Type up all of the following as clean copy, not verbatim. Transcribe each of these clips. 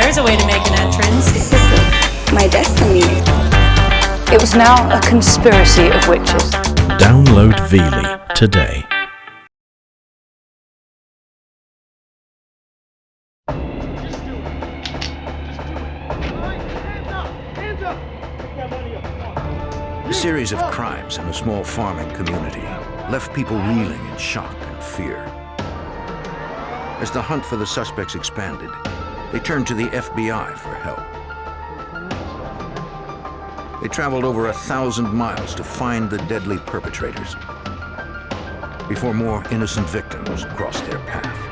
there's a way to make an entrance. This is my destiny. It was now a conspiracy of witches. Download Veely today. A series of crimes in a small farming community left people reeling in shock and fear. As the hunt for the suspects expanded, they turned to the FBI for help. They traveled over 1,000 miles to find the deadly perpetrators before more innocent victims crossed their path.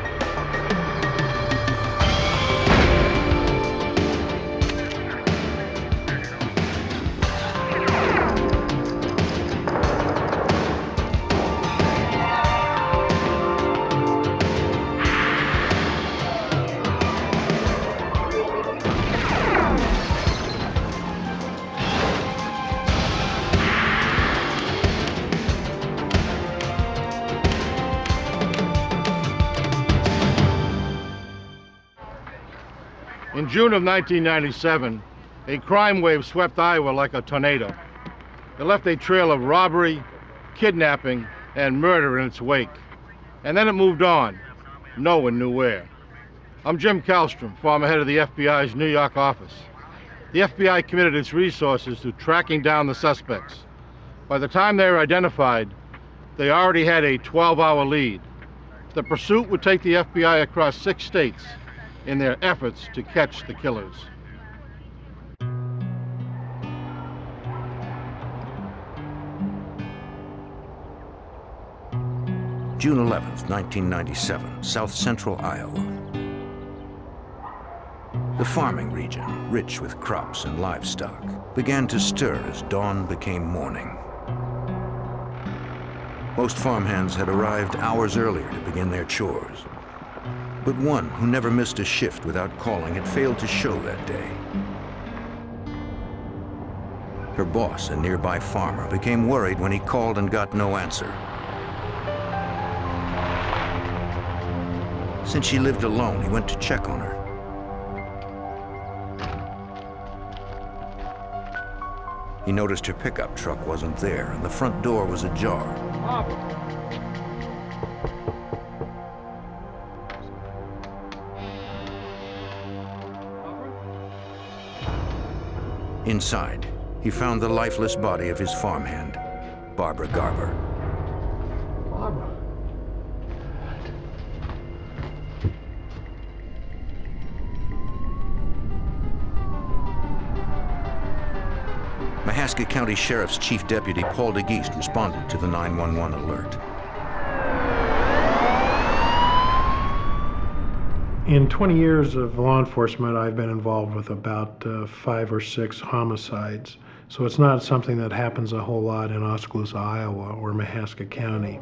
In June of 1997, a crime wave swept Iowa like a tornado. It left a trail of robbery, kidnapping, and murder in its wake. And then it moved on. No one knew where. I'm Jim Kallstrom, former head of the FBI's New York office. The FBI committed its resources to tracking down the suspects. By the time they were identified, they already had a 12-hour lead. The pursuit would take the FBI across 6 states in their efforts to catch the killers. June 11th, 1997, south central Iowa. The farming region, rich with crops and livestock, began to stir as dawn became morning. Most farmhands had arrived hours earlier to begin their chores. But one who never missed a shift without calling had failed to show that day. Her boss, a nearby farmer, became worried when he called and got no answer. Since she lived alone, he went to check on her. He noticed her pickup truck wasn't there, and the front door was ajar. Inside, he found the lifeless body of his farmhand, Barbara Garber. Barbara. Mahaska County Sheriff's Chief Deputy Paul DeGeest responded to the 911 alert. In 20 years of law enforcement, I've been involved with about 5 or 6 homicides. So it's not something that happens a whole lot in Oskaloosa, Iowa, or Mahaska County.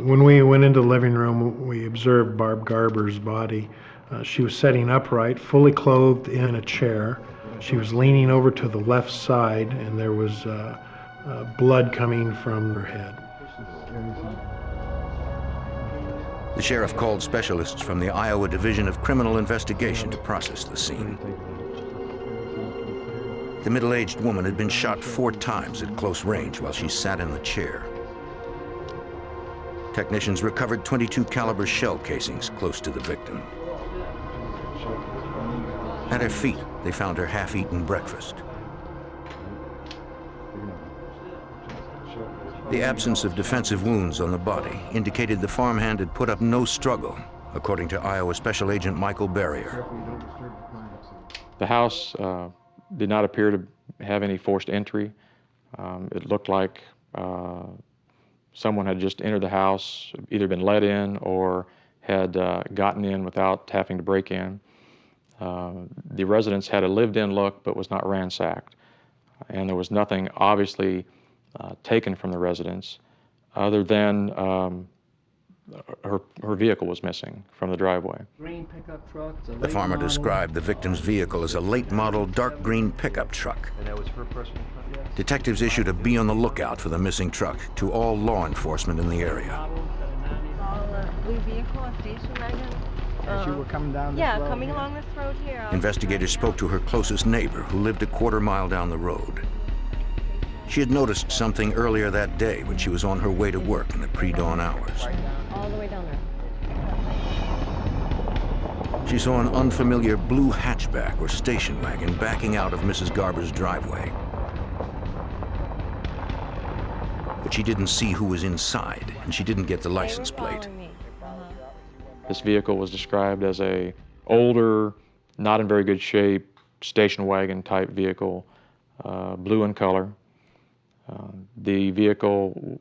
When we went into the living room, we observed Barb Garber's body. She was sitting upright, fully clothed in a chair. She was leaning over to the left side, and there was blood coming from her head. The sheriff called specialists from the Iowa Division of Criminal Investigation to process the scene. The middle-aged woman had been shot 4 times at close range while she sat in the chair. Technicians recovered .22 caliber shell casings close to the victim. At her feet, they found her half-eaten breakfast. The absence of defensive wounds on the body indicated the farmhand had put up no struggle, according to Iowa Special Agent Michael Barrier. The house did not appear to have any forced entry. It looked like someone had just entered the house, either been let in or had gotten in without having to break in. The residence had a lived-in look but was not ransacked, and there was nothing obviously taken from the residence other than her vehicle was missing from the driveway. Green pickup truck. The farmer described the victim's vehicle as a late-model dark green pickup truck. And that was her personal truck? Yes. Detectives issued a be on the lookout for the missing truck to all law enforcement in the area. Vehicle, a station wagon? As you were coming down this road? Yeah, coming along this road here. Investigators spoke to her closest neighbor, who lived a quarter-mile down the road. She had noticed something earlier that day when she was on her way to work in the pre-dawn hours. All the way down there. She saw an unfamiliar blue hatchback or station wagon backing out of Mrs. Garber's driveway. But she didn't see who was inside, and she didn't get the license plate. This vehicle was described as a older, not in very good shape, station wagon type vehicle, blue in color. The vehicle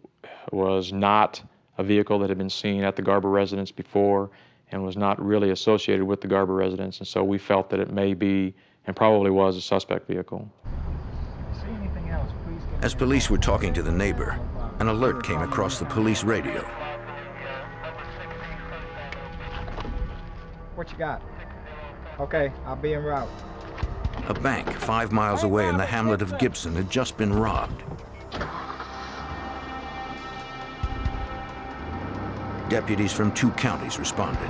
was not a vehicle that had been seen at the Garber residence before and was not really associated with the Garber residence, and so we felt that it may be, and probably was, a suspect vehicle. As police were talking to the neighbor, an alert came across the police radio. What you got? Okay, I'll be en route. A bank 5 miles away in the hamlet of Gibson had just been robbed. Deputies from 2 counties responded.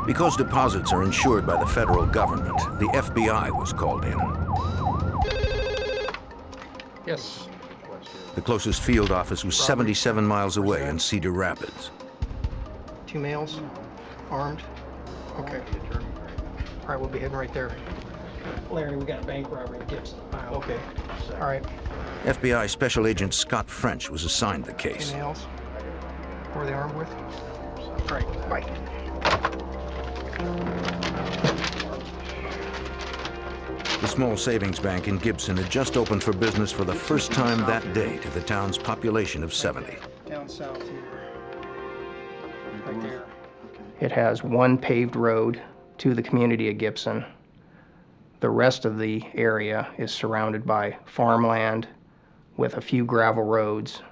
Because deposits are insured by the federal government, the FBI was called in. Yes. The closest field office was 77 miles away in Cedar Rapids. 2 males, armed. Okay. All right, we'll be heading right there. Larry, we got a bank robbery in Gibson. Okay. All right. FBI Special Agent Scott French was assigned the case. 2 males. Who are they armed with? All right, bye. The small savings bank in Gibson had just opened for business for the first time that day to the town's population of 70. Down south here. Right there. It has 1 paved road to the community of Gibson. The rest of the area is surrounded by farmland with a few gravel roads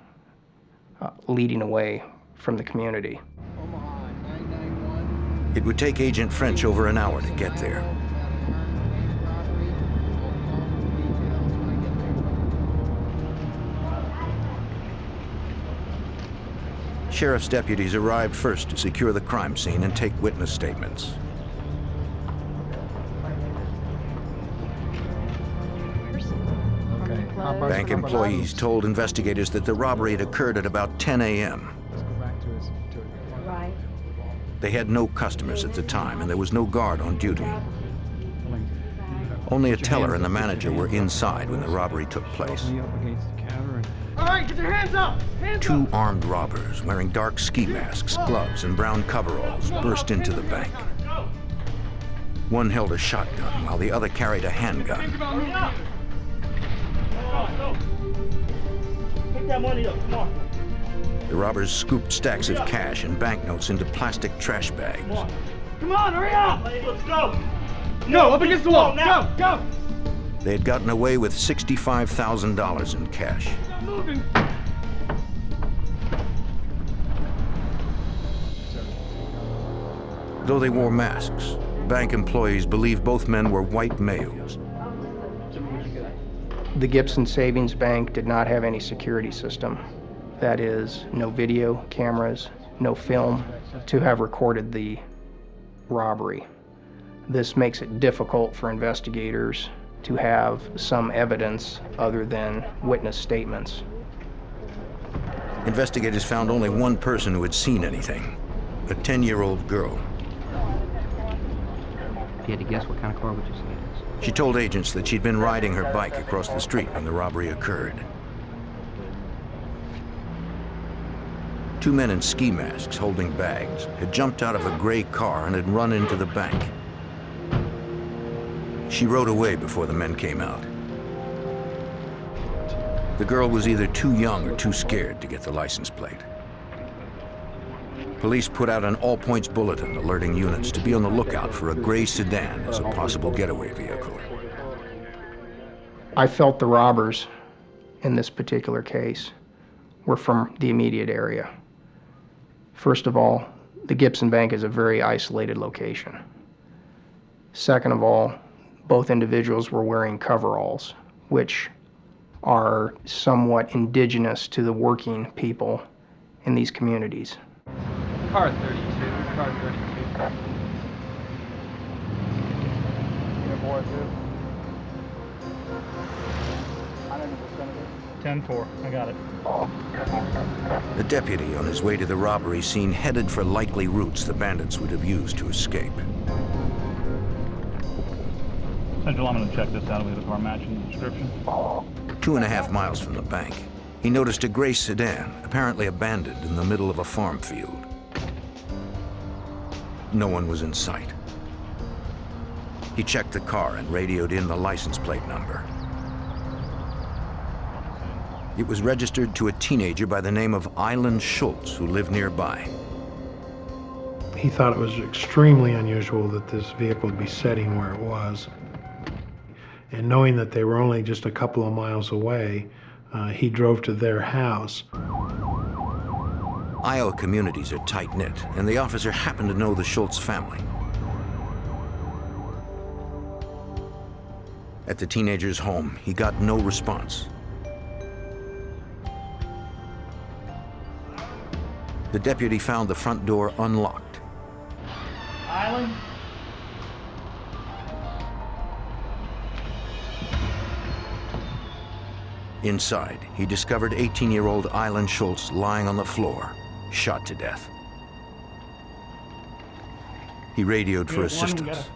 leading away from the community. It would take Agent French over an hour to get there. Sheriff's deputies arrived first to secure the crime scene and take witness statements. Bank employees told investigators that the robbery had occurred at about 10 a.m. Right. They had no customers at the time, and there was no guard on duty. Only a teller and the manager were inside when the robbery took place. All right, get your hands up! Hands 2 armed robbers wearing dark ski masks, gloves, and brown coveralls burst into the bank. One held a shotgun while the other carried a handgun. Pick that money up, come on. The robbers scooped stacks of cash and banknotes into plastic trash bags. Come on, hurry up! Let's go! No, up against the wall, go, go! They had gotten away with $65,000 in cash. Moving. Though they wore masks, bank employees believed both men were white males. The Gibson Savings Bank did not have any security system. That is, no video cameras, no film to have recorded the robbery. This makes it difficult for investigators to have some evidence other than witness statements. Investigators found only one person who had seen anything, a 10-year-old girl. If you had to guess, what kind of car would you say it is? She told agents that she'd been riding her bike across the street when the robbery occurred. 2 men in ski masks holding bags had jumped out of a gray car and had run into the bank. She rode away before the men came out. The girl was either too young or too scared to get the license plate. Police put out an all-points bulletin alerting units to be on the lookout for a gray sedan as a possible getaway vehicle. I felt the robbers in this particular case were from the immediate area. First of all, the Gibson Bank is a very isolated location. Second of all, both individuals were wearing coveralls, which are somewhat indigenous to the working people in these communities. Car 32, car 32. Uniform 10-4, I got it. The deputy on his way to the robbery scene headed for likely routes the bandits would have used to escape. Central, I'm going to check this out. We have a car matching the description. 2.5 miles from the bank, he noticed a gray sedan, apparently abandoned in the middle of a farm field. No one was in sight. He checked the car and radioed in the license plate number. It was registered to a teenager by the name of Island Schultz, who lived nearby. He thought it was extremely unusual that this vehicle would be sitting where it was. And knowing that they were only just a couple of miles away, he drove to their house. Iowa communities are tight-knit, and the officer happened to know the Schultz family. At the teenager's home, he got no response. The deputy found the front door unlocked. Island? Inside, he discovered 18-year-old Island Schultz lying on the floor, shot to death. He radioed for assistance.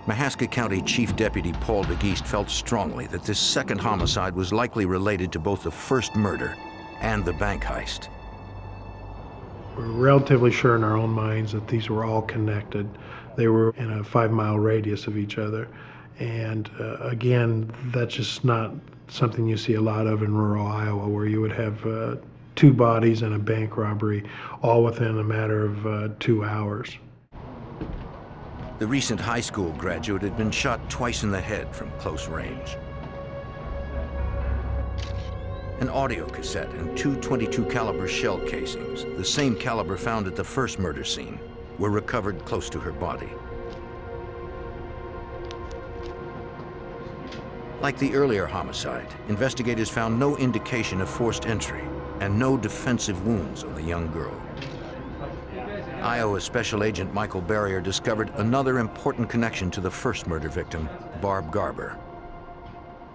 Mahaska County Chief Deputy Paul DeGeest felt strongly that this second homicide was likely related to both the first murder and the bank heist. We're relatively sure in our own minds that these were all connected. They were in a 5-mile radius of each other. And again, that's just not something you see a lot of in rural Iowa, where you would have 2 bodies and a bank robbery all within a matter of 2 hours. The recent high school graduate had been shot twice in the head from close range. An audio cassette and 2 .22 caliber shell casings, the same caliber found at the first murder scene, were recovered close to her body. Like the earlier homicide, investigators found no indication of forced entry and no defensive wounds on the young girl. Iowa Special Agent Michael Barrier discovered another important connection to the first murder victim, Barb Garber.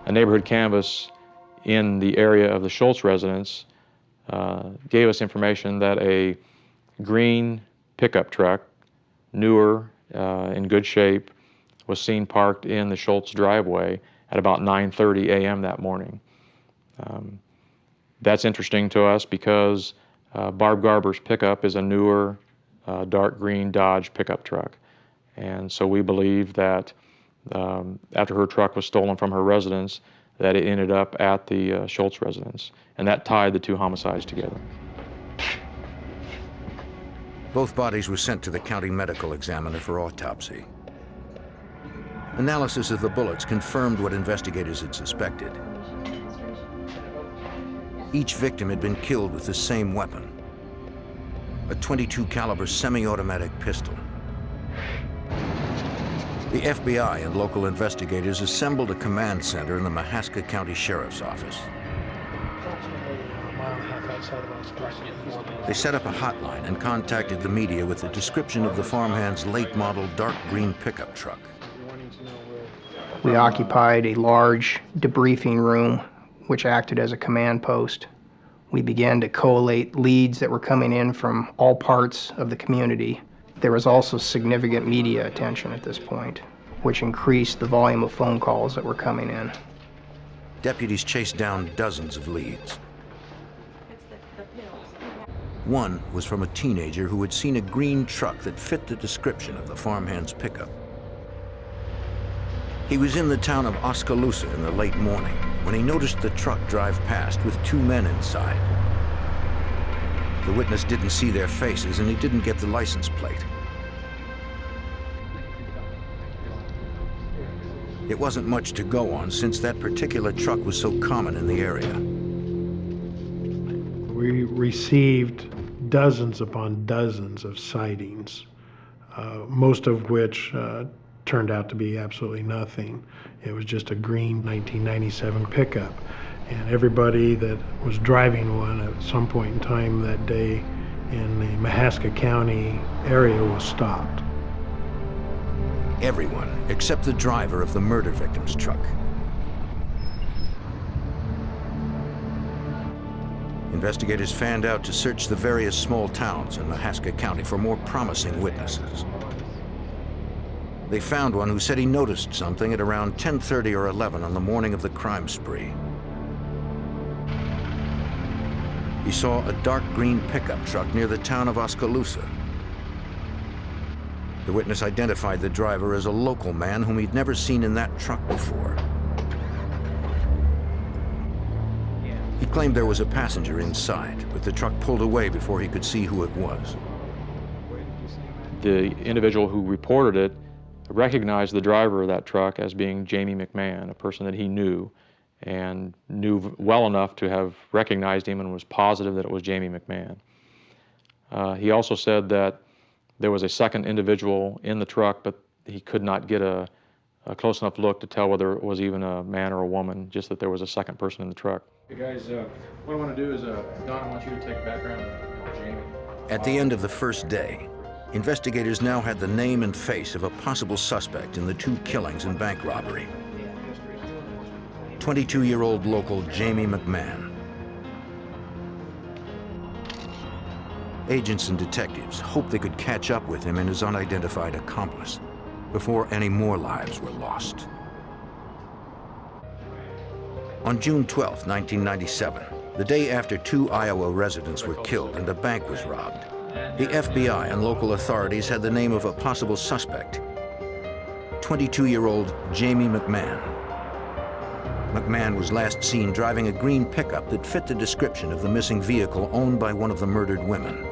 A neighborhood canvass in the area of the Schultz residence gave us information that a green pickup truck, newer, in good shape, was seen parked in the Schultz driveway at about 9:30 a.m. that morning. That's interesting to us because Barb Garber's pickup is a newer, dark green Dodge pickup truck. And so we believe that after her truck was stolen from her residence, that it ended up at the Schultz residence. And that tied the 2 homicides together. Both bodies were sent to the county medical examiner for autopsy. Analysis of the bullets confirmed what investigators had suspected. Each victim had been killed with the same weapon, a .22 caliber semi-automatic pistol. The FBI and local investigators assembled a command center in the Mahaska County Sheriff's Office. They set up a hotline and contacted the media with a description of the farmhand's late model dark green pickup truck. We occupied a large debriefing room which acted as a command post. We began to collate leads that were coming in from all parts of the community. There was also significant media attention at this point, which increased the volume of phone calls that were coming in. Deputies chased down dozens of leads. One was from a teenager who had seen a green truck that fit the description of the farmhand's pickup. He was in the town of Oskaloosa in the late morning when he noticed the truck drive past with 2 men inside. The witness didn't see their faces and he didn't get the license plate. It wasn't much to go on since that particular truck was so common in the area. We received dozens upon dozens of sightings, most of which turned out to be absolutely nothing. It was just a green 1997 pickup. and everybody that was driving one at some point in time that day in the Mahaska County area was stopped. Everyone except the driver of the murder victim's truck. Investigators fanned out to search the various small towns in Mahaska County for more promising witnesses. They found one who said he noticed something at around 10:30 or 11 on the morning of the crime spree. He saw a dark green pickup truck near the town of Oskaloosa. The witness identified the driver as a local man whom he'd never seen in that truck before. He claimed there was a passenger inside, but the truck pulled away before he could see who it was. The individual who reported it recognized the driver of that truck as being Jamie McMahan, a person that he knew, and knew well enough to have recognized him and was positive that it was Jamie McMahan. He also said that there was a second individual in the truck, but he could not get a close enough look to tell whether it was even a man or a woman, just that there was a second person in the truck. Hey guys, what I want to do is, Don, I want you to take background on Jamie. At the end of the first day, investigators now had the name and face of a possible suspect in the two killings and bank robbery. 22-year-old local Jamie McMahan. Agents and detectives hoped they could catch up with him and his unidentified accomplice before any more lives were lost. On June 12, 1997, the day after 2 Iowa residents were killed and a bank was robbed, the FBI and local authorities had the name of a possible suspect, 22-year-old Jamie McMahan. McMahan was last seen driving a green pickup that fit the description of the missing vehicle owned by one of the murdered women.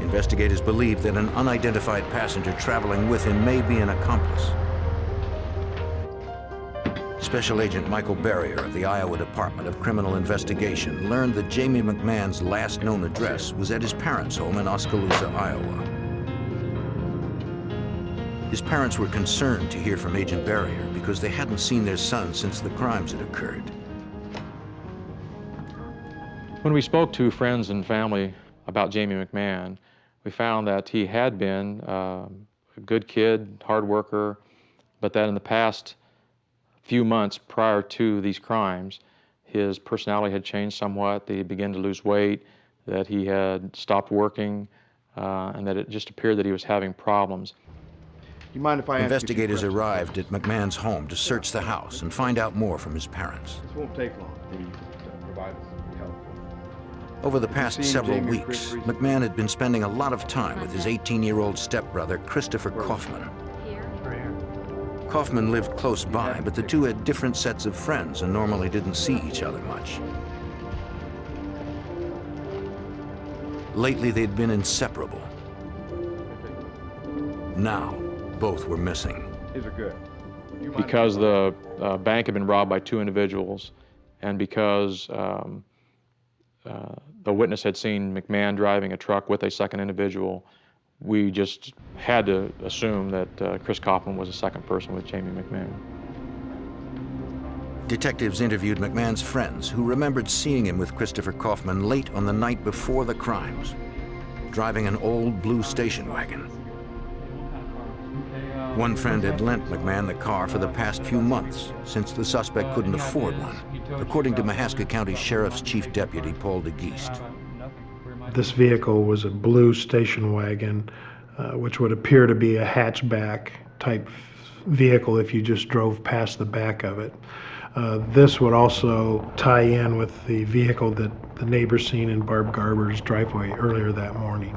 Investigators believe that an unidentified passenger traveling with him may be an accomplice. Special Agent Michael Barrier of the Iowa Department of Criminal Investigation learned that Jamie McMahan's last known address was at his parents' home in Oskaloosa, Iowa. His parents were concerned to hear from Agent Barrier because they hadn't seen their son since the crimes had occurred. When we spoke to friends and family about Jamie McMahan, we found that he had been a good kid, hard worker, but that in the past few months prior to these crimes, his personality had changed somewhat, that he began to lose weight, that he had stopped working, and that it just appeared that he was having problems. You mind if I Investigators arrived at McMahan's home to search the house and find out more from his parents. This won't take long. We provide us help. Over the past several weeks, McMahan had been spending a lot of time with his 18-year-old stepbrother, Christopher Kauffman. Kauffman lived close by, but the two had different sets of friends and normally didn't see each other much. Lately, they'd been inseparable. Now, both were missing. These are good. Because the bank had been robbed by 2 individuals, and because the witness had seen McMahan driving a truck with a second individual, we just had to assume that Chris Kauffman was the second person with Jamie McMahan. Detectives interviewed McMahan's friends who remembered seeing him with Christopher Kauffman late on the night before the crimes, driving an old blue station wagon. One friend had lent McMahan the car for the past few months, since the suspect couldn't afford one, according to Mahaska County Sheriff's Chief Deputy Paul DeGeest. This vehicle was a blue station wagon, which would appear to be a hatchback type vehicle if you just drove past the back of it. This would also tie in with the vehicle that the neighbor seen in Barb Garber's driveway earlier that morning.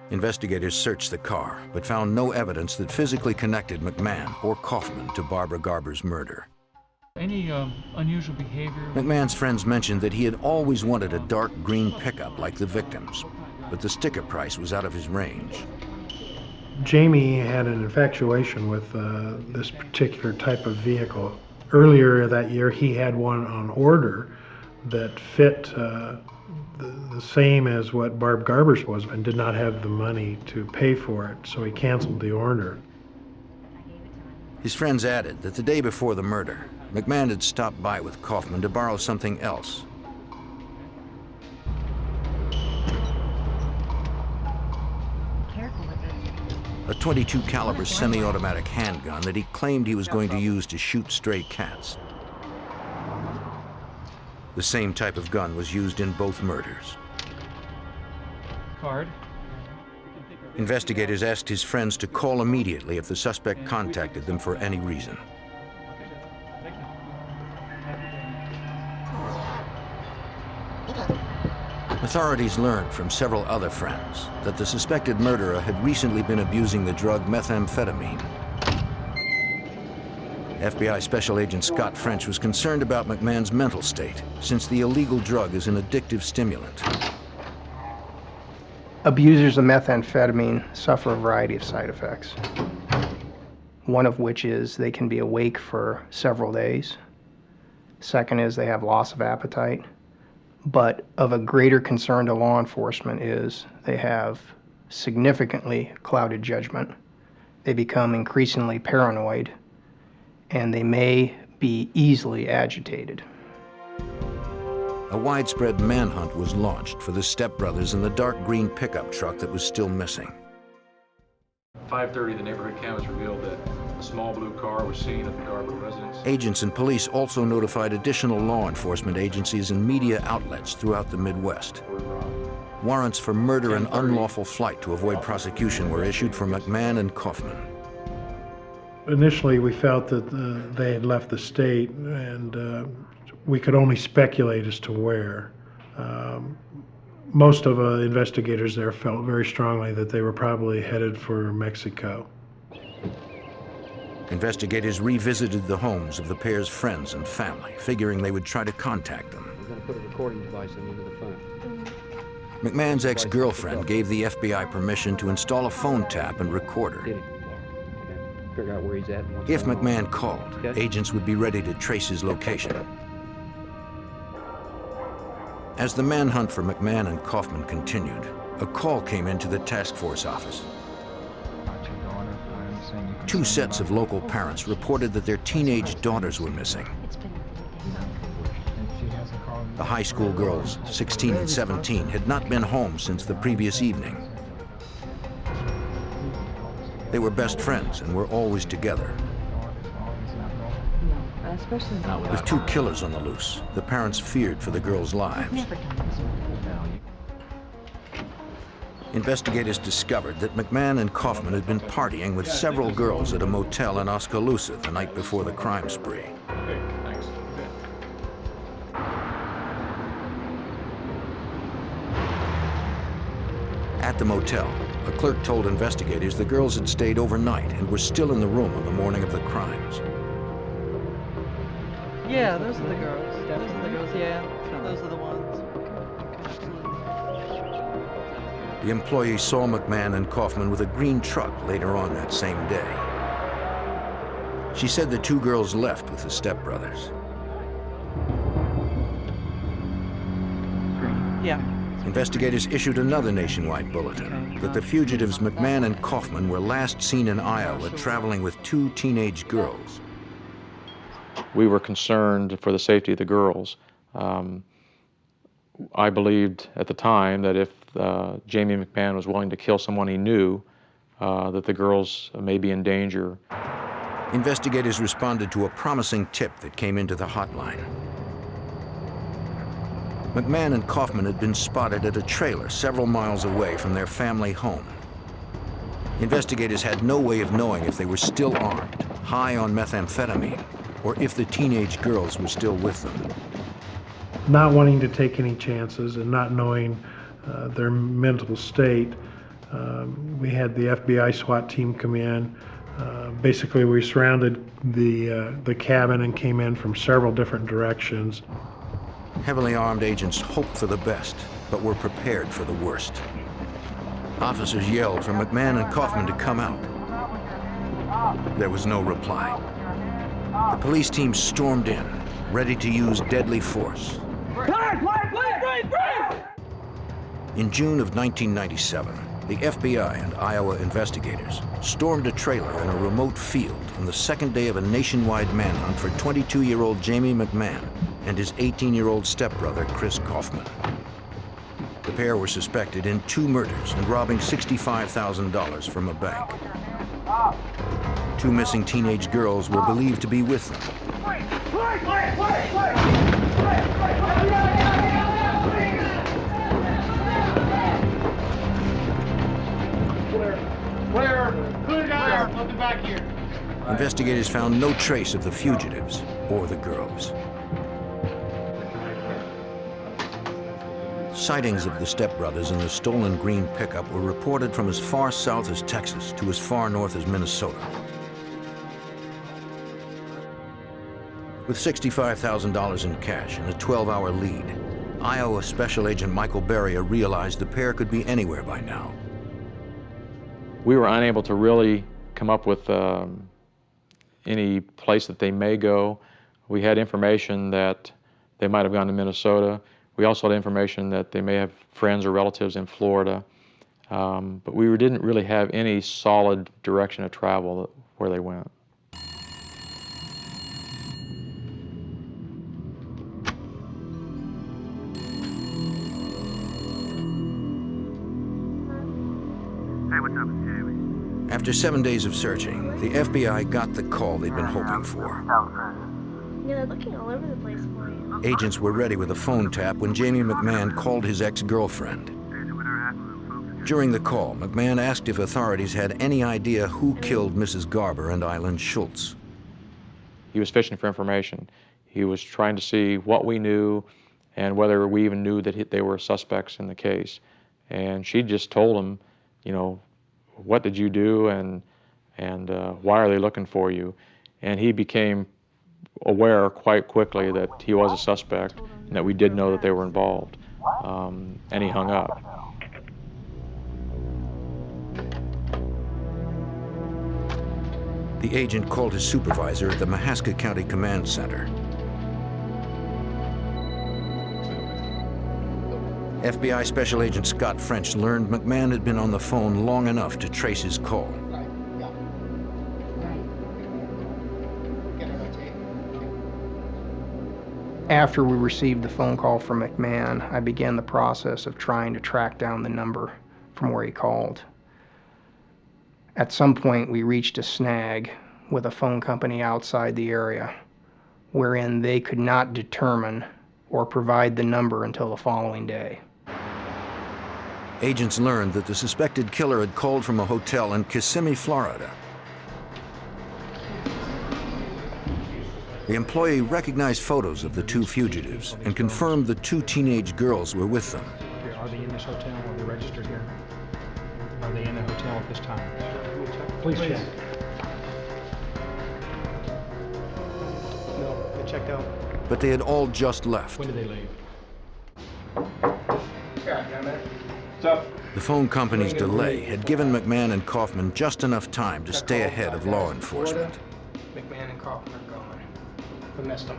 Investigators searched the car, but found no evidence that physically connected McMahan or Kauffman to Barbara Garber's murder. Any unusual behavior? McMahon's friends mentioned that he had always wanted a dark green pickup like the victims, but the sticker price was out of his range. Jamie had an infatuation with this particular type of vehicle. Earlier that year, he had one on order that fit the same as what Barb Garber's was and did not have the money to pay for it, so he canceled the order. His friends added that the day before the murder, McMahon had stopped by with Kauffman to borrow something else. Careful with it. A .22 caliber semi-automatic handgun that he claimed he was going to use to shoot stray cats. The same type of gun was used in both murders. Card. Investigators asked his friends to call immediately if the suspect contacted them for any reason. Authorities learned from several other friends that the suspected murderer had recently been abusing the drug methamphetamine. FBI Special Agent Scott French was concerned about McMahon's mental state, since the illegal drug is an addictive stimulant. Abusers of methamphetamine suffer a variety of side effects, one of which is they can be awake for several days. Second is they have loss of appetite. But of a greater concern to law enforcement is they have significantly clouded judgment. They become increasingly paranoid, and they may be easily agitated. A widespread manhunt was launched for the stepbrothers in the dark green pickup truck that was still missing. 5:30, the neighborhood canvas revealed that a small blue car was seen at the Garber residence. Agents and police also notified additional law enforcement agencies and media outlets throughout the Midwest. Warrants for murder and unlawful flight to avoid prosecution were issued for McMahon and Kauffman. Initially, we felt that they had left the state, and we could only speculate as to where. Most of investigators there felt very strongly that they were probably headed for Mexico. Investigators revisited the homes of the pair's friends and family, figuring they would try to contact them. We're going to put a recording device into the phone. McMahon's ex-girlfriend gave the FBI permission to install a phone tap and recorder. Okay. Figure out where he's at. If McMahon called, agents would be ready to trace his location. As the manhunt for McMahon and Kauffman continued, a call came into the task force office. Two sets of local parents reported that their teenage daughters were missing. The high school girls, 16 and 17, had not been home since the previous evening. They were best friends and were always together. With two killers on the loose, the parents feared for the girls' lives. Investigators discovered that McMahon and Kauffman had been partying with several girls at a motel in Oskaloosa the night before the crime spree. Okay, thanks. At the motel, a clerk told investigators the girls had stayed overnight and were still in the room on the morning of the crimes. Yeah, those are the girls. Those are the girls, yeah. Those are the ones. The employee saw McMahon and Kauffman with a green truck later on that same day. She said the two girls left with the stepbrothers. Yeah. Investigators issued another nationwide bulletin that the fugitives McMahon and Kauffman were last seen in Iowa traveling with two teenage girls. We were concerned for the safety of the girls. I believed at the time that if Jamie McMahon was willing to kill someone he knew, that the girls may be in danger. Investigators responded to a promising tip that came into the hotline. McMahon and Kauffman had been spotted at a trailer several miles away from their family home. Investigators had no way of knowing if they were still armed, high on methamphetamine, or if the teenage girls were still with them. Not wanting to take any chances and not knowing their mental state, we had the FBI SWAT team come in. Basically, we surrounded the cabin and came in from several different directions. Heavily armed agents hoped for the best, but were prepared for the worst. Officers yelled for McMahon and Kauffman to come out. There was no reply. The police team stormed in, ready to use deadly force. In June of 1997, the FBI and Iowa investigators stormed a trailer in a remote field on the second day of a nationwide manhunt for 22-year-old Jamie McMahan and his 18-year-old stepbrother, Chris Kauffman. The pair were suspected in 2 murders and robbing $65,000 from a bank. 2 missing teenage girls were believed to be with them. Clear. Nothing back here. Investigators found no trace of the fugitives or the girls. Sightings of the stepbrothers in the stolen green pickup were reported from as far south as Texas to as far north as Minnesota. With $65,000 in cash and a 12-hour lead, Iowa Special Agent Michael Berria realized the pair could be anywhere by now. We were unable to really come up with any place that they may go. We had information that they might have gone to Minnesota. We also had information that they may have friends or relatives in Florida, but we didn't really have any solid direction of travel where they went. Hey, what's up, it's Jamie. After 7 days of searching, the FBI got the call they'd been hoping for. Yeah, they're looking all over the place for you. Agents were ready with a phone tap when Jamie McMahan called his ex-girlfriend. During the call, McMahan asked if authorities had any idea who killed Mrs. Garber and Eileen Schultz. He was fishing for information. He was trying to see what we knew and whether we even knew that they were suspects in the case. And she just told him, you know, what did you do and why are they looking for you? And he became aware quite quickly that he was a suspect and that we did know that they were involved. And he hung up. The agent called his supervisor at the Mahaska County Command Center. FBI Special Agent Scott French learned McMahan had been on the phone long enough to trace his call. After we received the phone call from McMahan, I began the process of trying to track down the number from where he called. At some point, we reached a snag with a phone company outside the area, wherein they could not determine or provide the number until the following day. Agents learned that the suspected killer had called from a hotel in Kissimmee, Florida. The employee recognized photos of the 2 fugitives and confirmed the 2 teenage girls were with them. Are they in this hotel? Are they registered here? Are they in a hotel at this time? Please check. No, they checked out. But they had all just left. When did they leave? What's up? The phone company's delay had given McMahan and Kauffman just enough time to stay ahead of law enforcement. McMahan and Kauffman are gone. We missed them.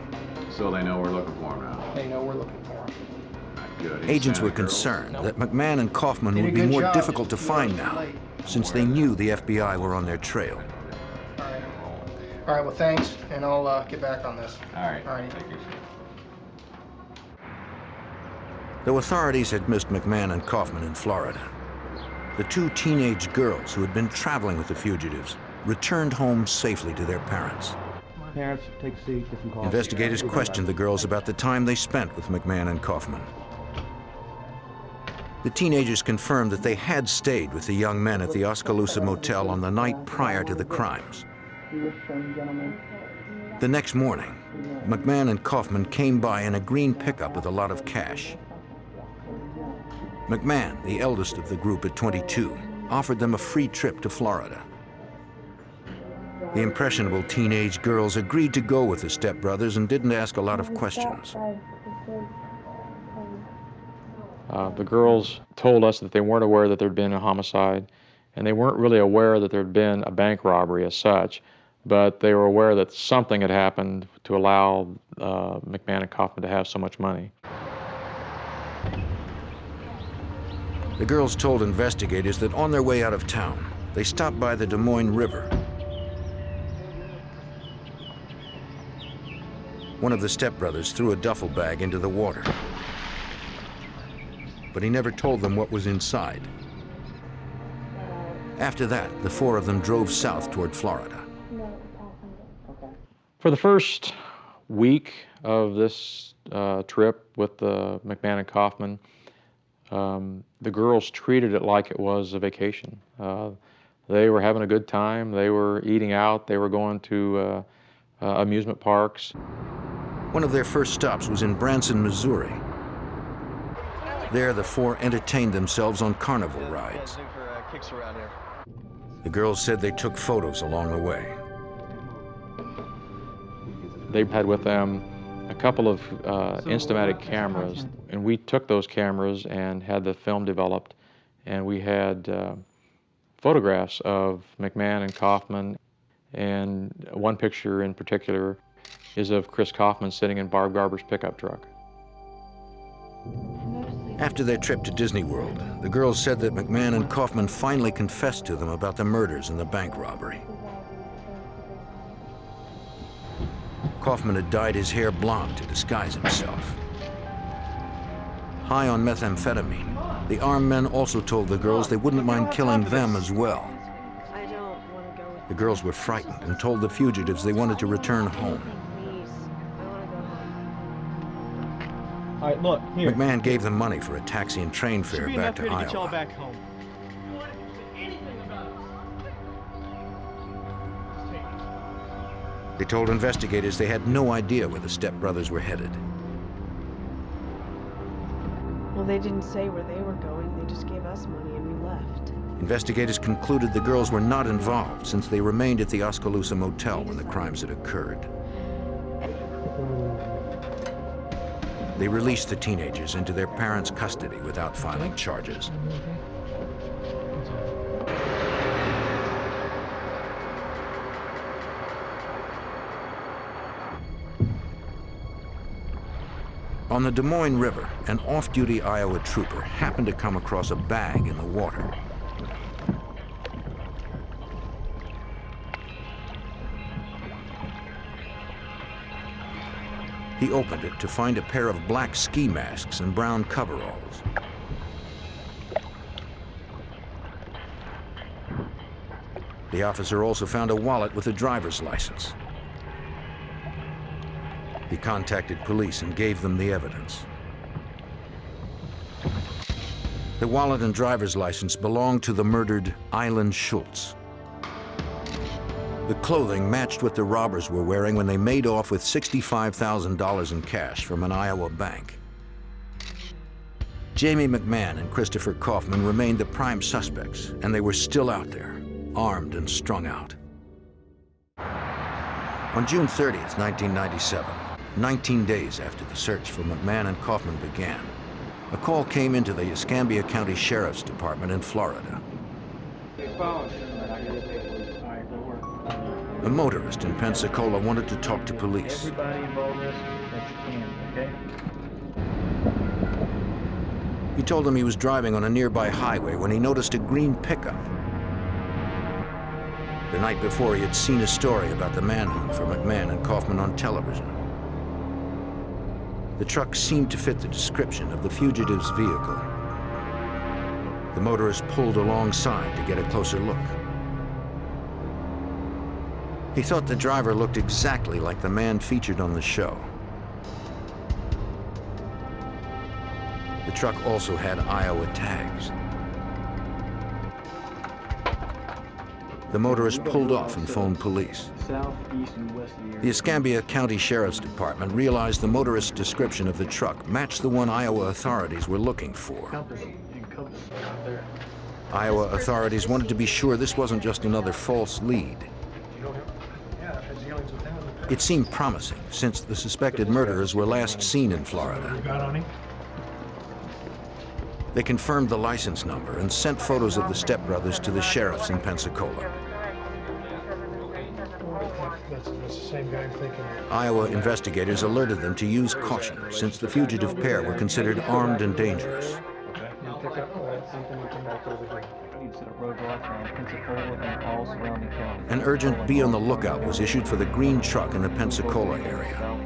So they know we're looking for them now? They know we're looking for them. Good. Agents were concerned that McMahan and Kauffman would be more difficult to find now, since they knew the FBI were on their trail. All right, well, thanks, and I'll get back on this. All right. Thank you. Though authorities had missed McMahan and Kauffman in Florida, the 2 teenage girls who had been traveling with the fugitives returned home safely to their parents. Parents, take a seat, get some coffee. Investigators questioned the girls about the time they spent with McMahan and Kauffman. The teenagers confirmed that they had stayed with the young men at the Oskaloosa Motel on the night prior to the crimes. The next morning, McMahan and Kauffman came by in a green pickup with a lot of cash. McMahan, the eldest of the group at 22, offered them a free trip to Florida. The impressionable teenage girls agreed to go with the stepbrothers and didn't ask a lot of questions. The girls told us that they weren't aware that there'd been a homicide, and they weren't really aware that there'd been a bank robbery as such, but they were aware that something had happened to allow McMahan and Kauffman to have so much money. The girls told investigators that on their way out of town, they stopped by the Des Moines River. One of the stepbrothers threw a duffel bag into the water, but he never told them what was inside. After that, the four of them drove south toward Florida. For the first week of this trip with the McMahan and Kauffman, the girls treated it like it was a vacation. They were having a good time. They were eating out. They were going to amusement parks. One of their first stops was in Branson, Missouri. There, the four entertained themselves on carnival rides. The girls said they took photos along the way. They had with them a couple of Instamatic cameras, and we took those cameras and had the film developed, and we had photographs of McMahan and Kauffman, and one picture in particular is of Chris Kauffman sitting in Barb Garber's pickup truck. After their trip to Disney World, the girls said that McMahan and Kauffman finally confessed to them about the murders and the bank robbery. Kauffman had dyed his hair blonde to disguise himself. High on methamphetamine, the armed men also told the girls they wouldn't mind killing them as well. The girls were frightened and told the fugitives they wanted to return home. All right, look, here. McMahan gave them money for a taxi and train fare back to Get y'all Iowa. back home. They told investigators they had no idea where the stepbrothers were headed. Well, they didn't say where they were going. They just gave us money and we left. Investigators concluded the girls were not involved since they remained at the Oskaloosa Motel when the crimes had occurred. They released the teenagers into their parents' custody without filing charges. On the Des Moines River, an off-duty Iowa trooper happened to come across a bag in the water. He opened it to find a pair of black ski masks and brown coveralls. The officer also found a wallet with a driver's license. He contacted police and gave them the evidence. The wallet and driver's license belonged to the murdered Island Schultz. The clothing matched what the robbers were wearing when they made off with $65,000 in cash from an Iowa bank. Jamie McMahon and Christopher Kauffman remained the prime suspects, and they were still out there, armed and strung out. On June 30th, 1997, 19 days after the search for McMahon and Kauffman began, a call came into the Escambia County Sheriff's Department in Florida. A motorist in Pensacola wanted to talk to police. Everybody involved in this that you can, okay? He told them he was driving on a nearby highway when he noticed a green pickup. The night before, he had seen a story about the manhunt for McMahon and Kauffman on television. The truck seemed to fit the description of the fugitive's vehicle. The motorist pulled alongside to get a closer look. He thought the driver looked exactly like the man featured on the show. The truck also had Iowa tags. The motorist pulled off and phoned police. South, east, and west of The Escambia County Sheriff's Department realized the motorist's description of the truck matched the one Iowa authorities were looking for. Iowa authorities wanted to be sure this wasn't just another false lead. It seemed promising, since the suspected murderers were last seen in Florida. They confirmed the license number and sent photos of the stepbrothers to the sheriffs in Pensacola. That's the same guy I'm thinking of. Iowa investigators alerted them to use caution, since the fugitive pair were considered armed and dangerous. pickup, something you can back over here. You set up roadblocks around Pensacola and all surrounding counties. An urgent be on the lookout was issued for the green truck in the Pensacola area.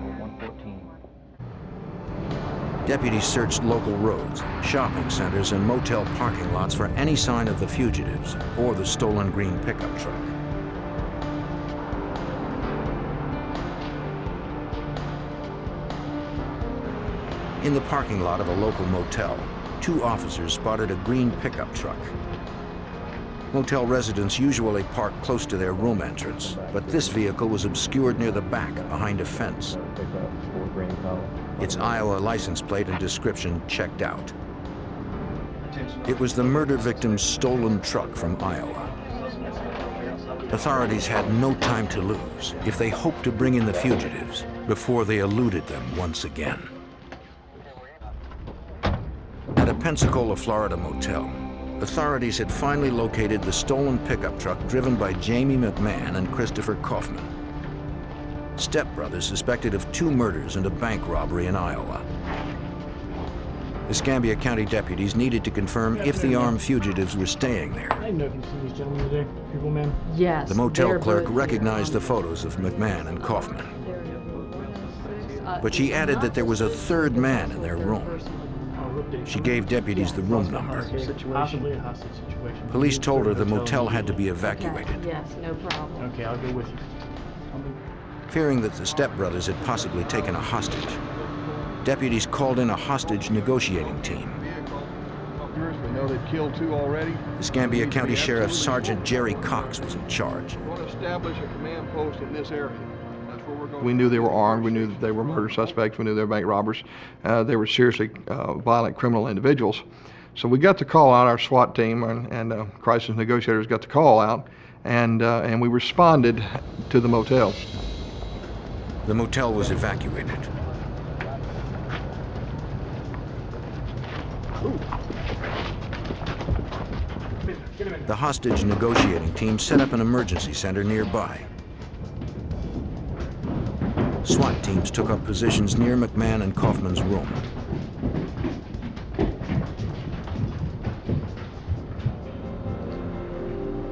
Deputies searched local roads, shopping centers, and motel parking lots for any sign of the fugitives or the stolen green pickup truck. In the parking lot of a local motel, 2 officers spotted a green pickup truck. Motel residents usually park close to their room entrance, but this vehicle was obscured near the back behind a fence. Its Iowa license plate and description checked out. It was the murder victim's stolen truck from Iowa. Authorities had no time to lose if they hoped to bring in the fugitives before they eluded them once again. At a Pensacola, Florida motel, authorities had finally located the stolen pickup truck driven by Jamie McMahan and Christopher Kauffman, stepbrothers suspected of 2 murders and a bank robbery in Iowa. Escambia County deputies needed to confirm if the armed fugitives were staying there. I didn't know if you've seen these gentlemen today, people, man. Yes. The motel clerk recognized the photos of McMahan and Kauffman, but she added that there was a 3rd man in their room. She gave deputies the room number. Possibly a hostage situation. Police told her the motel had to be evacuated. Yes, no problem. Okay, I'll go with you. Fearing that the stepbrothers had possibly taken a hostage, deputies called in a hostage negotiating team. We know they've killed 2 already. Escambia County Sheriff Sergeant Jerry Cox was in charge. We want to establish a command post in this area. That's where we're going. We knew they were armed. We knew that they were murder suspects. We knew they were bank robbers. They were seriously violent criminal individuals. So we got the call out. Our SWAT team and crisis negotiators got the call out, and we responded to the motel. The motel was evacuated. The hostage negotiating team set up an emergency center nearby. SWAT teams took up positions near McMahan and Kauffman's room.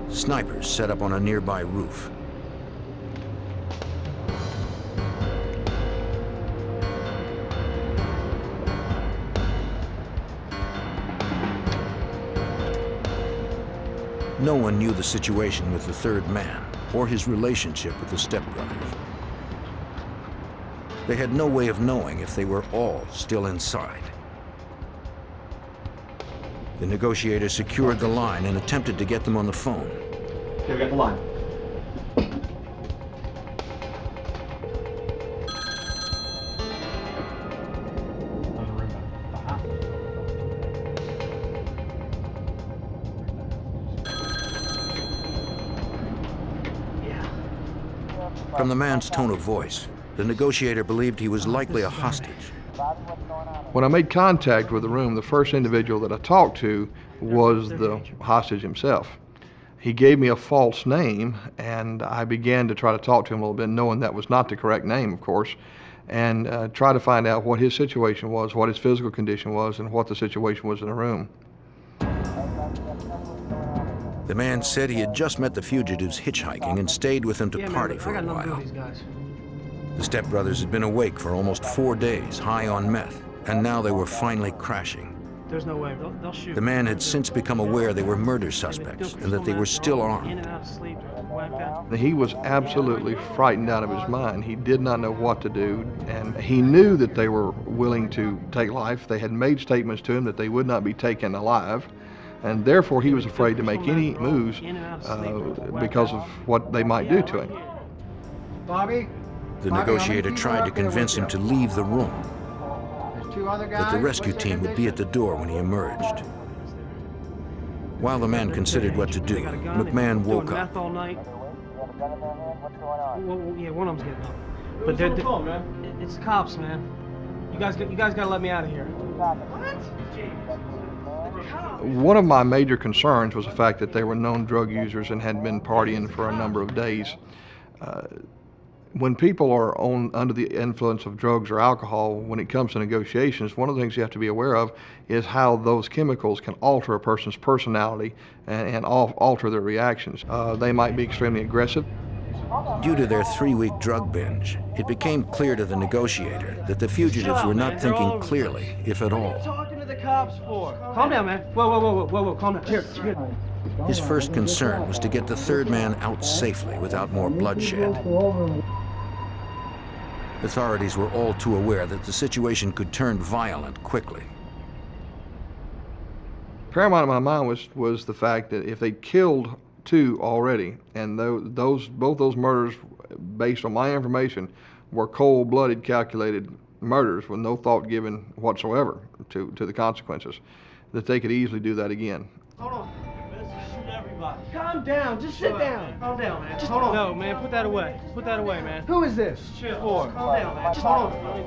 Snipers set up on a nearby roof. No one knew the situation with the 3rd man or his relationship with the stepbrothers. They had no way of knowing if they were all still inside. The negotiator secured the line and attempted to get them on the phone. Okay, we got the line. From the man's tone of voice, the negotiator believed he was likely a hostage. When I made contact with the room, the first individual that I talked to was the hostage himself. He gave me a false name, and I began to try to talk to him a little bit, knowing that was not the correct name, of course, and try to find out what his situation was, what his physical condition was, and what the situation was in the room. The man said he had just met the fugitives hitchhiking and stayed with them to party for a while. The stepbrothers had been awake for almost 4 days, high on meth, and now they were finally crashing. There's no way. They'll shoot. The man had since become aware they were murder suspects and that they were still armed. He was absolutely frightened out of his mind. He did not know what to do, and he knew that they were willing to take life. They had made statements to him that they would not be taken alive, and therefore he was afraid to make any moves because of what they might do to him. Bobby? The negotiator tried to convince him to leave the room, that the rescue team would be at the door when he emerged. While the man considered what to do, McMahan woke up. Well, yeah, one of them's getting up. But they're, it's cops, man. You guys gotta let me out of here. One of my major concerns was the fact that they were known drug users and had been partying for a number of days. When people are under the influence of drugs or alcohol, when it comes to negotiations, one of the things you have to be aware of is how those chemicals can alter a person's personality and alter their reactions. They might be extremely aggressive. Due to their 3-week drug binge, it became clear to the negotiator that the fugitives were not thinking clearly, if at What are you all. talking to the cops for? Calm down, man. Whoa, calm down. Here. His first concern was to get the third man out safely without more bloodshed. Authorities were all too aware that the situation could turn violent quickly. Paramount in my mind was the fact that if they killed 2 already, and both those murders, based on my information, were cold-blooded, calculated murders with no thought given whatsoever to the consequences, that they could easily do that again. Hold on. Let's shoot everybody. Calm down. Just sit down. Calm down, man. Just hold on. No, man. Put that away. Put that away, man. Who is this? Chill. Calm down, man. Just hold on.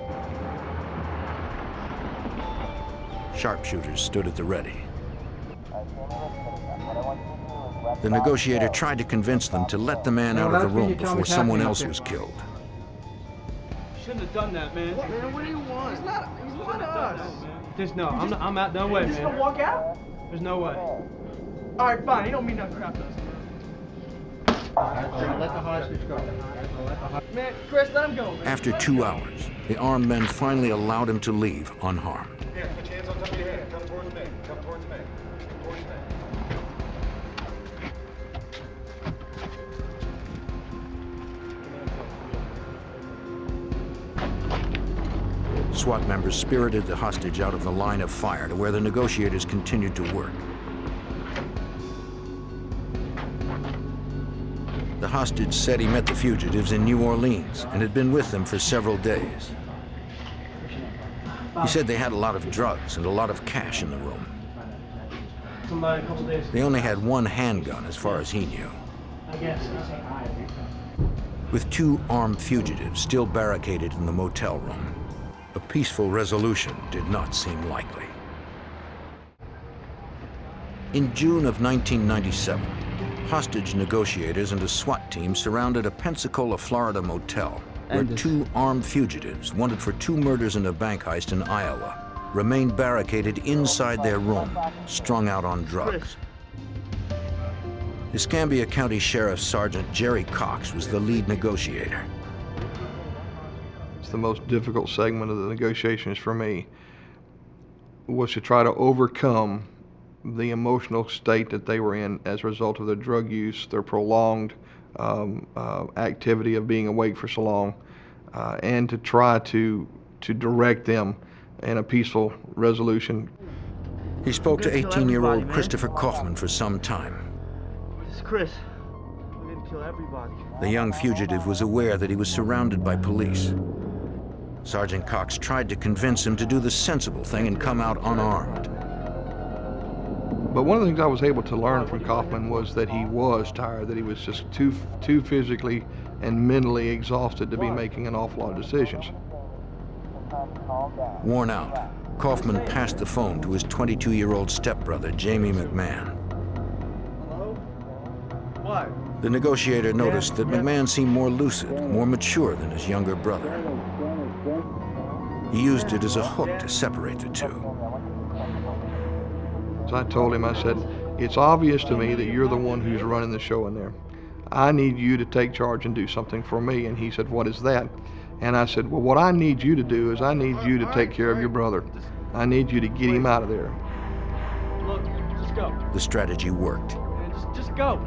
Sharpshooters stood at the ready. The negotiator tried to convince them to let the man out of the room before someone else was killed. Shouldn't have done that, man. What, man? What do you want? He's not us. Just no. I'm out. No way, man. Just gonna walk out? There's no way. All right, fine. You don't mean nothing crap to us. Let the hostage go. Man, Chris, let him go. Man. After 2 hours, the armed men finally allowed him to leave unharmed. Here, put your hands on top of your head. Come towards me. Come towards me. Towards me. SWAT members spirited the hostage out of the line of fire to where the negotiators continued to work. The hostage said he met the fugitives in New Orleans and had been with them for several days. He said they had a lot of drugs and a lot of cash in the room. Somebody a couple days. They only had 1 handgun as far as he knew. I guess. With 2 armed fugitives still barricaded in the motel room, a peaceful resolution did not seem likely. In June of 1997, hostage negotiators and a SWAT team surrounded a Pensacola, Florida motel where 2 armed fugitives, wanted for 2 murders and a bank heist in Iowa, remained barricaded inside their room, strung out on drugs. Escambia County Sheriff Sergeant Jerry Cox was the lead negotiator. It's the most difficult segment of the negotiations for me, was to try to overcome the emotional state that they were in as a result of their drug use, their prolonged activity of being awake for so long, and to try to direct them in a peaceful resolution. He spoke to 18-year-old Christopher Kauffman for some time. This is Chris. We're gonna kill everybody. The young fugitive was aware that he was surrounded by police. Sergeant Cox tried to convince him to do the sensible thing and come out unarmed. But one of the things I was able to learn from Kauffman was that he was tired, that he was just too physically and mentally exhausted to be making an awful lot of decisions. Worn out, Kauffman passed the phone to his 22-year-old stepbrother, Jamie McMahan. Hello? What? The negotiator noticed that McMahon seemed more lucid, more mature than his younger brother. He used it as a hook to separate the two. So I told him, I said, it's obvious to me that you're the one who's running the show in there. I need you to take charge and do something for me. And he said, what is that? And I said, well, what I need you to do is I need you to take care of your brother. I need you to get him out of there. Look, just go. The strategy worked. Man, just go.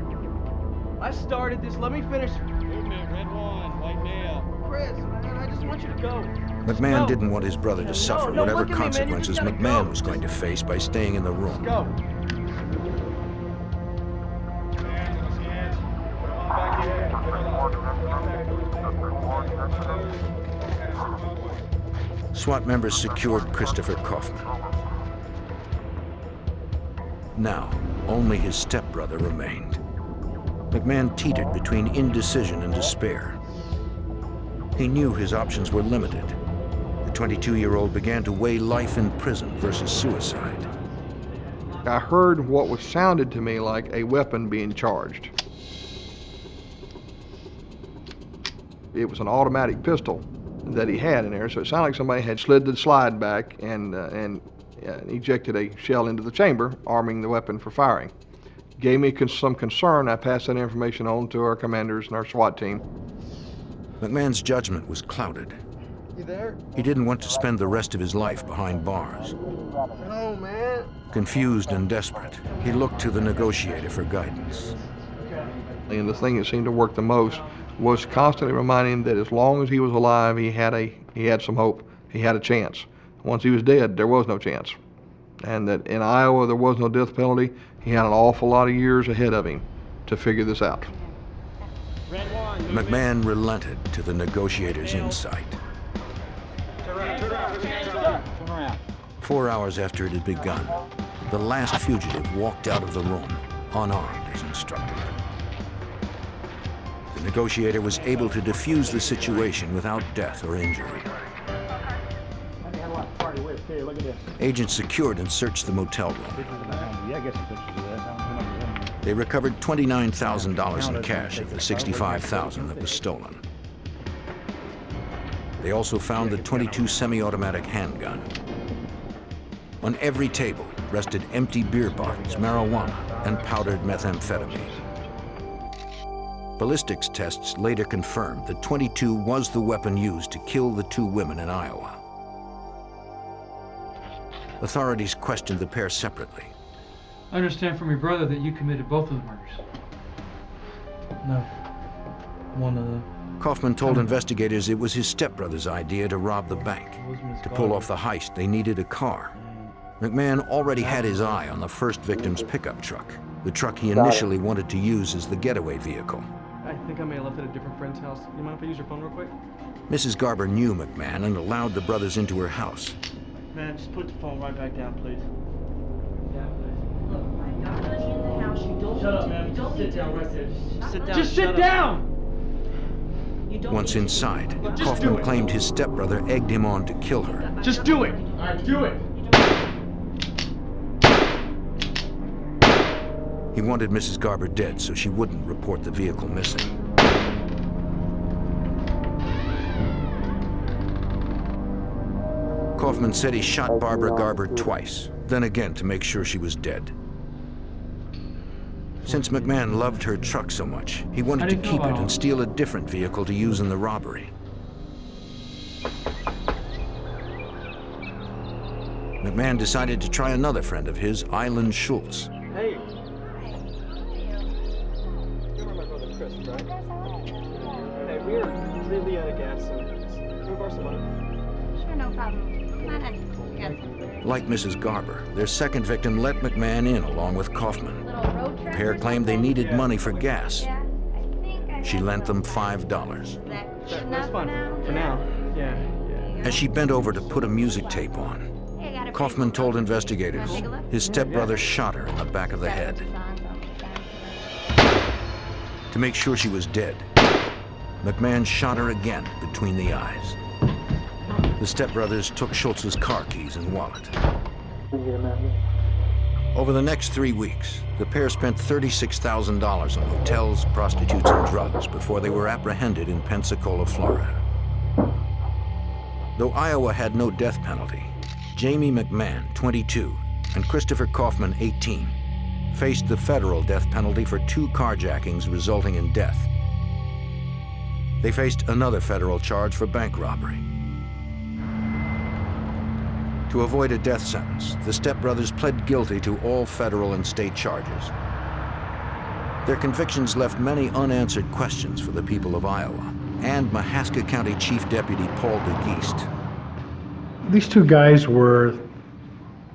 I started this. Let me finish. Movement, red one, white male. Chris, man, I just want you to go. McMahon didn't want his brother to suffer whatever look at me, man. consequences You just gotta McMahon go. was going to face by staying in the room. Go. SWAT members secured Christopher Kauffman. Now, only his stepbrother remained. McMahon teetered between indecision and despair. He knew his options were limited. The 22-year-old began to weigh life in prison versus suicide. I heard what sounded to me like a weapon being charged. It was an automatic pistol that he had in there, so it sounded like somebody had slid the slide back and ejected a shell into the chamber, arming the weapon for firing. Gave me some concern. I passed that information on to our commanders and our SWAT team. McMahon's judgment was clouded. You there? He didn't want to spend the rest of his life behind bars. No, man. Confused and desperate, he looked to the negotiator for guidance. And the thing that seemed to work the most was constantly reminding him that as long as he was alive, he had some hope. He had a chance. Once he was dead, there was no chance. And that in Iowa, there was no death penalty. He had an awful lot of years ahead of him to figure this out. McMahon relented to the negotiator's insight. 4 hours after it had begun, the last fugitive walked out of the room, unarmed as instructed. The negotiator was able to defuse the situation without death or injury. Agents secured and searched the motel room. They recovered $29,000 in cash of the $65,000 that was stolen. They also found the .22 semi-automatic handgun. On every table rested empty beer bottles, marijuana, and powdered methamphetamine. Ballistics tests later confirmed that .22 was the weapon used to kill the 2 women in Iowa. Authorities questioned the pair separately. I understand from your brother that you committed both of the murders. No. One of them. Kauffman told investigators it was his stepbrother's idea to rob the bank. To pull off the heist, they needed a car. McMahon already had his eye on the first victim's pickup truck, the truck he initially wanted to use as the getaway vehicle. I think I may have left it at a different friend's house. You mind if I use your phone real quick? Mrs. Garber knew McMahon and allowed the brothers into her house. Man, just put the phone right back down, please. Yeah, please. Look, I got money in the house. You don't Shut up, need man. to, Just sit down right there. Just sit down. Just sit down! Once inside, Kauffman claimed his stepbrother egged him on to kill her. Just do it! All right, do it! He wanted Mrs. Garber dead so she wouldn't report the vehicle missing. Kauffman said he shot Barbara Garber twice, then again to make sure she was dead. Since McMahon loved her truck so much, he wanted to keep it and steal a different vehicle to use in the robbery. McMahon decided to try another friend of his, Eileen Schultz. Hey. You remember my brother Chris, right? Hey, we're completely out of gas, so can we borrow some money? Sure, no problem. Come on in. You got some. Like Mrs. Garber, their second victim let McMahon in along with Kauffman. The pair claimed they needed money for gas. She lent them $5. That's fine. For now. Yeah. As she bent over to put a music tape on, Kauffman told investigators his stepbrother shot her in the back of the head. To make sure she was dead, McMahon shot her again between the eyes. The stepbrothers took Schultz's car keys and wallet. Over the next 3 weeks, the pair spent $36,000 on hotels, prostitutes, and drugs before they were apprehended in Pensacola, Florida. Though Iowa had no death penalty, Jamie McMahon, 22, and Christopher Kauffman, 18, faced the federal death penalty for 2 carjackings resulting in death. They faced another federal charge for bank robbery. To avoid a death sentence, the stepbrothers pled guilty to all federal and state charges. Their convictions left many unanswered questions for the people of Iowa and Mahaska County Chief Deputy Paul DeGeest. These 2 guys were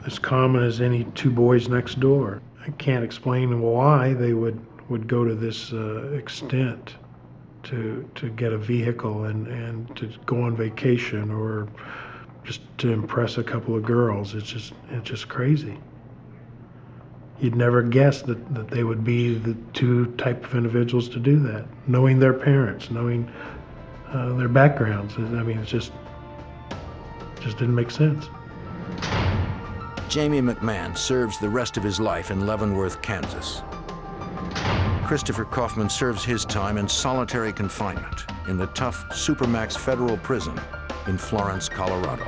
as common as any 2 boys next door. I can't explain why they would go to this extent to get a vehicle and to go on vacation or just to impress a couple of girls. It's just crazy. You'd never guess that they would be the 2 type of individuals to do that, knowing their parents, knowing their backgrounds. I mean, it just didn't make sense. Jamie McMahon serves the rest of his life in Leavenworth, Kansas. Christopher Kauffman serves his time in solitary confinement in the tough Supermax federal prison in Florence, Colorado.